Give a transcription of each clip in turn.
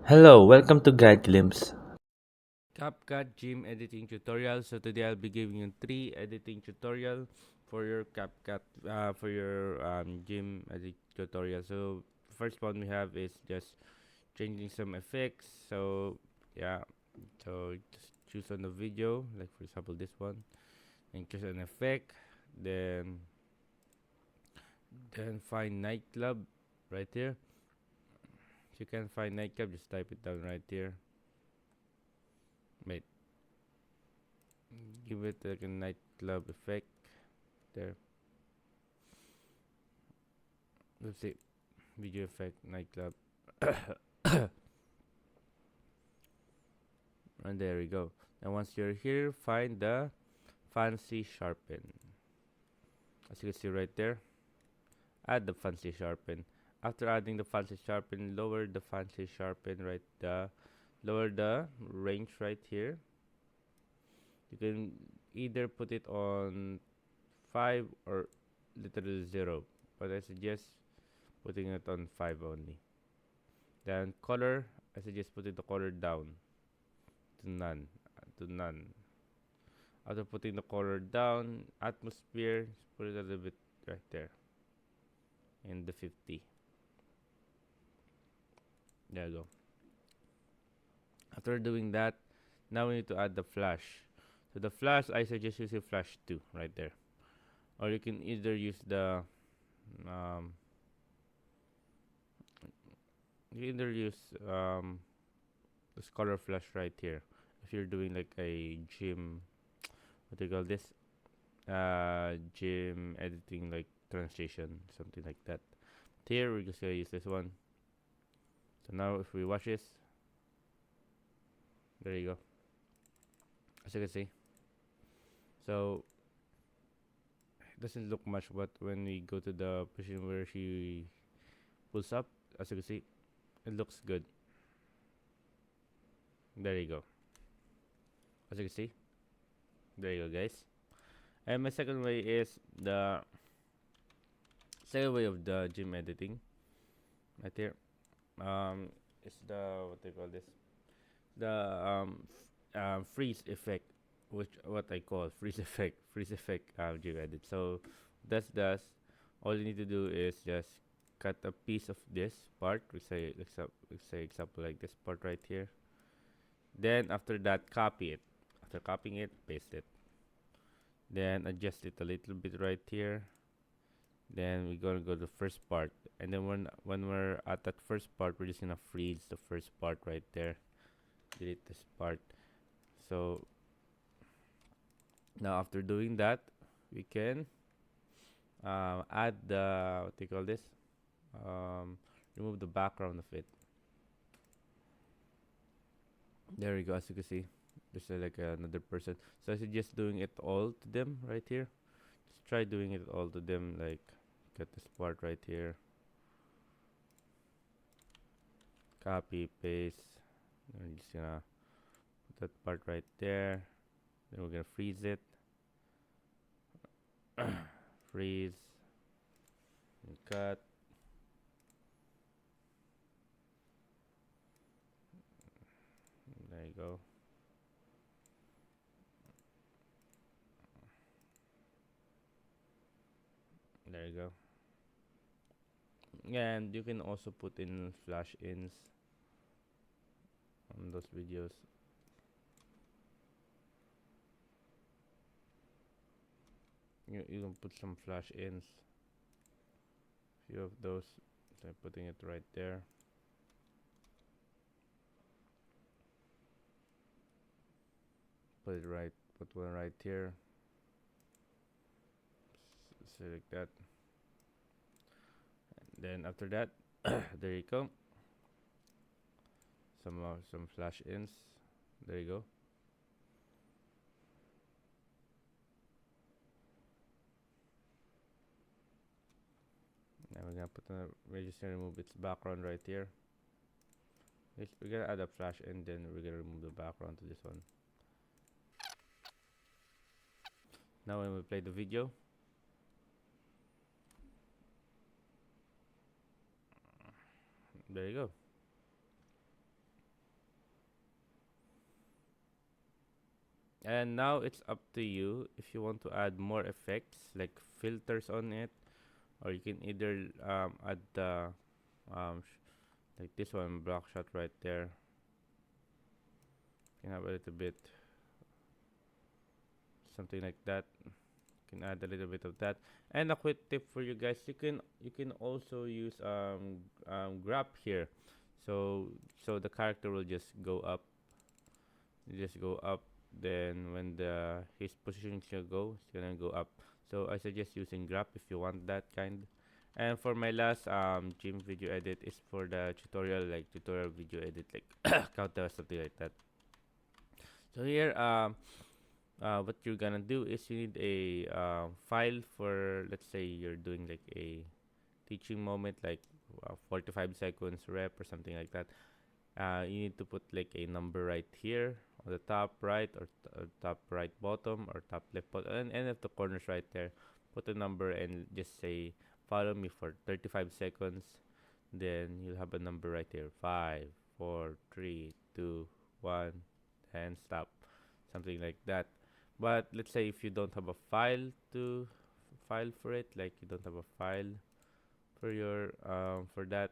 Hello, welcome to Guide Glimpse. CapCut gym editing tutorial. So today I'll be giving you three editing tutorial for your CapCut for your gym edit tutorial. So first one we have is just changing some effects. So yeah, so just choose on the video, like for example this one, and choose an effect. Then find nightclub right here. If you can find nightclub, just type it down right here. Wait, give it like a nightclub effect there. Let's see. Video effect nightclub. And there we go. And once you're here, find the fancy sharpen. As you can see right there, add the fancy sharpen. After adding the fancy sharpen, lower the fancy sharpen lower the range right here. You can either put it on 5 or literally 0, but I suggest putting it on 5 only. Then color, I suggest putting the color down to none. To none. After putting the color down, atmosphere, just put it a little bit right there in the 50. There you go. After doing that, now we need to add the flash. So the flash, I suggest using flash 2 right there. Or you can either use um, you can either use this color flash right here. If you're doing like a gym, what do you call this? Gym editing, like transition, something like that. Here we're just gonna use this one. So now if we watch this, there you go. As you can see, so it doesn't look much, but when we go to the position where she pulls up, as you can see, it looks good. There you go. As you can see, there you go, guys. And my second way is the second way of the gym editing. Right here, it's the what they call this, the freeze effect, which what I call freeze effect gym edit. So that's does all you need to do is just cut a piece of this part. We say example like this part right here. Then after that, copy it. After copying it, paste it. Then adjust it a little bit right here. Then we're gonna go to the first part, and then when we're at that first part, we're just gonna freeze the first part right there. Delete this part. So now after doing that, we can add the what do you call this? Um, Remove the background of it. There we go. As you can see, there's like another person. So I suggest doing it all to them right here. Just try doing it all to them. Like, get this part right here. Copy, paste. I'm just gonna put that part right there. Then we're gonna freeze it. Freeze and cut. There you go. There you go. And you can also put in flash ins on those videos. You can put some flash ins, few of those. So I'm putting it right there. Put it right. Put one right here. Select that. And then after that, there you go. Some flash ins. There you go. Now we're just gonna remove its background right here. We're gonna add a flash and then we're gonna remove the background to this one. Now when we play the video, there you go. And now it's up to you if you want to add more effects like filters on it, or you can either add the like this one block shot right there. You can have a little bit something like that. You can add a little bit of that. And a quick tip for you guys: you can also use grab here, so the character will just go up. You just go up. Then when the his position should go, it's gonna go up. So I suggest using grab if you want that kind. And for my last gym video edit is for the tutorial, like tutorial video edit, like countdown, something like that. So here what you're gonna do is you need a file for, let's say you're doing like a teaching moment, like 45 seconds rep or something like that. You need to put like a number right here on the top right, or top right bottom, or top left bottom, and any of the corners right there. Put a number and just say follow me for 35 seconds. Then you'll have a number right here: 5, 4, 3, 2, 1, and stop, something like that. But let's say if you don't have a file to file for it, like you don't have a file for your for that,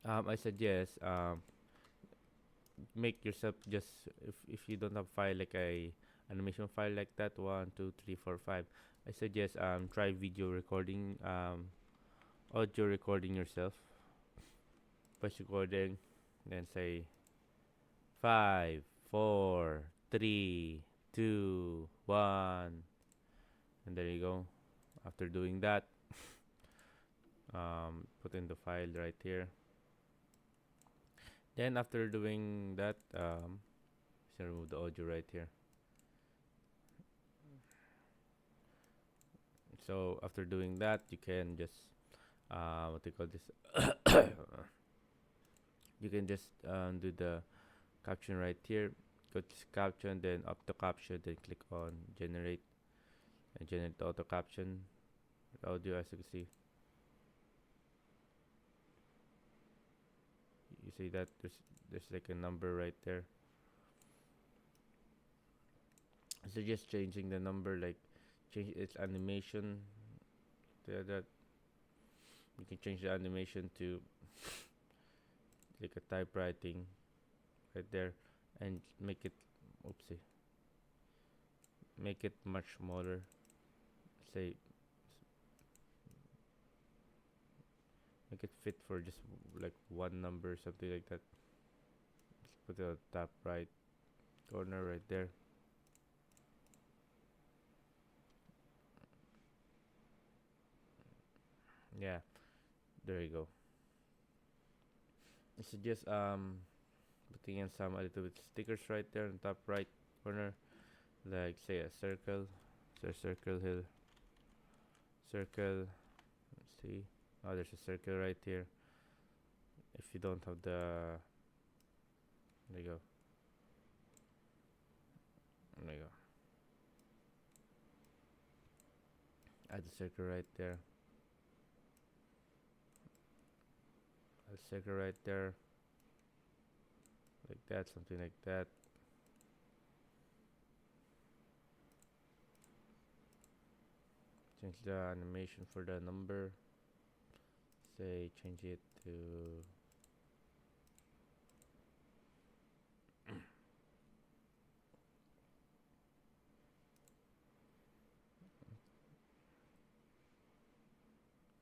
I suggest make yourself just, if you don't have file like a animation file like that, 1 2 3 4 5, I suggest try video recording, audio recording yourself, voice recording, then say 5 4 3 2 1, and there you go. After doing that, put in the file right here. Then after doing that, just remove the audio right here. So after doing that, you can just what do you call this? You can just do the caption right here. Go to caption, then up to caption, then click on generate, and generate the auto caption audio. As you can see, you see that there's like a number right there. So just changing the number, like change its animation. That you can change the animation to like a typewriting right there, and make it, oopsie, make it much smaller. Say make it fit for just like one number, something like that. Just put it on top right corner right there. Yeah, there you go. I suggest putting in some a little bit stickers right there on top right corner, like say a circle. So circle here, circle. Let's see. Oh, there's a circle right here. If you don't have the, there you go. There you go. Add a circle right there. Add a circle right there. Like that, something like that. Change the animation for the number. Say change it to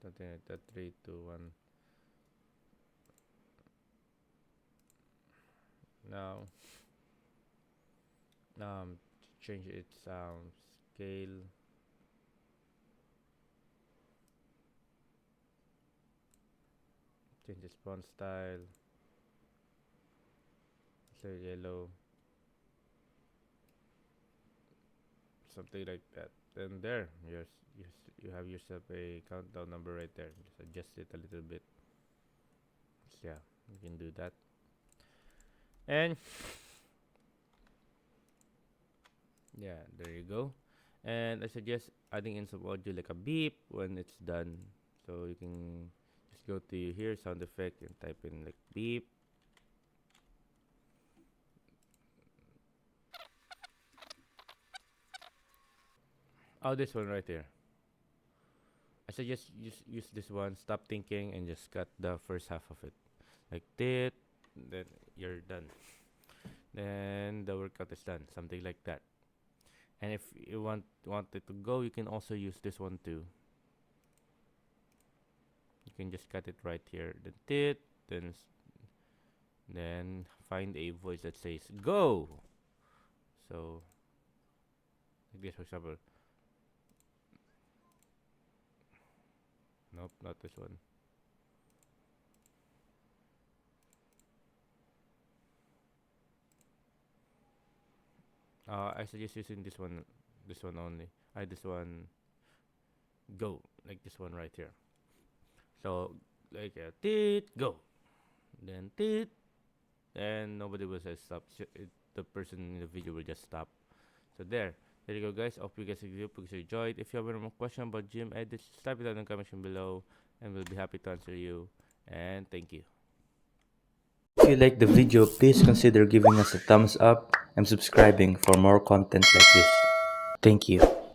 something like that. 3 2 1. Now change its scale. Change its font style. Say yellow. Something like that. And there, you have yourself a countdown number right there. Just adjust it a little bit. So yeah, you can do that. And yeah, there you go. And I suggest adding in some audio like a beep when it's done. So you can just go to here, sound effect, and type in like beep. Oh, this one right here. I suggest use this one. Stop thinking and just cut the first half of it, like that. Then you're done. Then the workout is done. Something like that. And if you want it to go, you can also use this one too. You can just cut it right here. Then tit. Then find a voice that says go. So like this, for example. Nope, not this one. I suggest using this one. This one only. This one go, like this one right here. So like tit go. Then tit. And nobody will say stop. The person in the video will just stop. So there you go, guys. Hope you guys enjoyed. If you have any more question about gym edits, just type it down in the comment section below, and we'll be happy to answer you. And thank you. If you like the video, please consider giving us a thumbs up and subscribing for more content like this. Thank you.